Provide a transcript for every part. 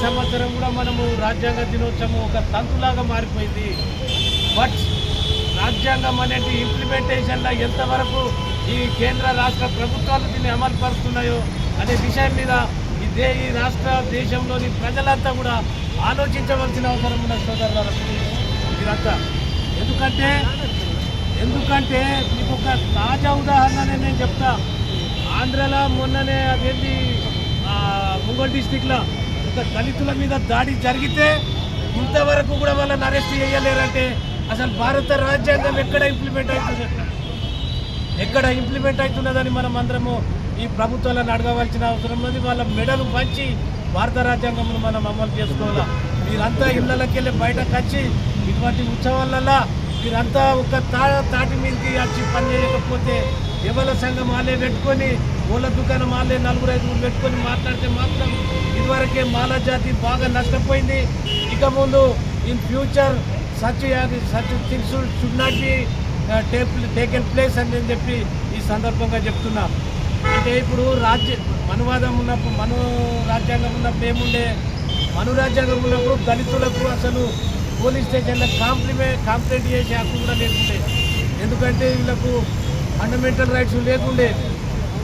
సంవత్సరం కూడా మనము రాజ్యాంగ దినోత్సవం ఒక తంతులాగా మారిపోయింది. బట్ రాజ్యాంగం అనేది ఇంప్లిమెంటేషన్లో ఎంతవరకు ఈ కేంద్ర రాష్ట్ర ప్రభుత్వాలు దీన్ని అమలు పరుస్తున్నాయో అనే విషయం మీద ఈ రాష్ట్ర దేశంలోని ప్రజలంతా కూడా ఆలోచించవలసిన అవసరం ఉన్న సోదరులారా మీరంతా. ఎందుకంటే మీకు ఒక తాజా ఉదాహరణనే నేను చెప్తా. ఆంధ్రలో మొన్ననే అదేంటి ముంగోల్ డిస్టిక్లో ఒక దళితుల మీద దాడి జరిగితే ఇంతవరకు కూడా వాళ్ళని అరెస్ట్ చేయలేరంటే అసలు భారత రాజ్యాంగం ఎక్కడ ఇంప్లిమెంట్ అవుతున్నదని మనం అందరము ఈ ప్రభుత్వాలను అడగవలసిన అవసరం ఉంది. వాళ్ళ మెడలు పంచి భారత రాజ్యాంగంను మనం అమలు చేసుకోవాలా. మీరంతా ఇళ్ళకి వెళ్ళి బయటకు వచ్చి ఇటువంటి ఉత్సవాలలో మీరంతా ఒక తాటి మీదకి వచ్చి పని చేయకపోతే ఎవరి సంఘం వాళ్ళే పెట్టుకొని పూల దుకాణం వాళ్ళే 4-5 పెట్టుకొని మాట్లాడితే మాత్రం ఇదివరకే మాల జాతి బాగా నష్టపోయింది. ఇక ముందు in future such things should not be taken place అని చెప్పి ఈ సందర్భంగా చెప్తున్నా. అంటే ఇప్పుడు మనువాదం ఉన్నప్పుడు రాజ్యాంగం ఉన్నప్పుడు ఏముండే, రాజ్యాంగం ఉన్నప్పుడు దళితులకు అసలు పోలీస్ స్టేషన్లో కంప్లైంట్ చేసే హక్కు కూడా లేకుండే. ఎందుకంటే వీళ్ళకు ఫండమెంటల్ రైట్స్ లేకుండే.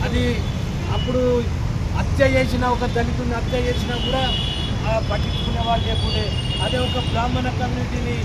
అది అప్పుడు హత్య చేసిన ఒక దళితుని హత్య చేసినా కూడా పట్టించుకునే వాళ్ళు లేకుండే. అదే ఒక బ్రాహ్మణ కమ్యూనిటీని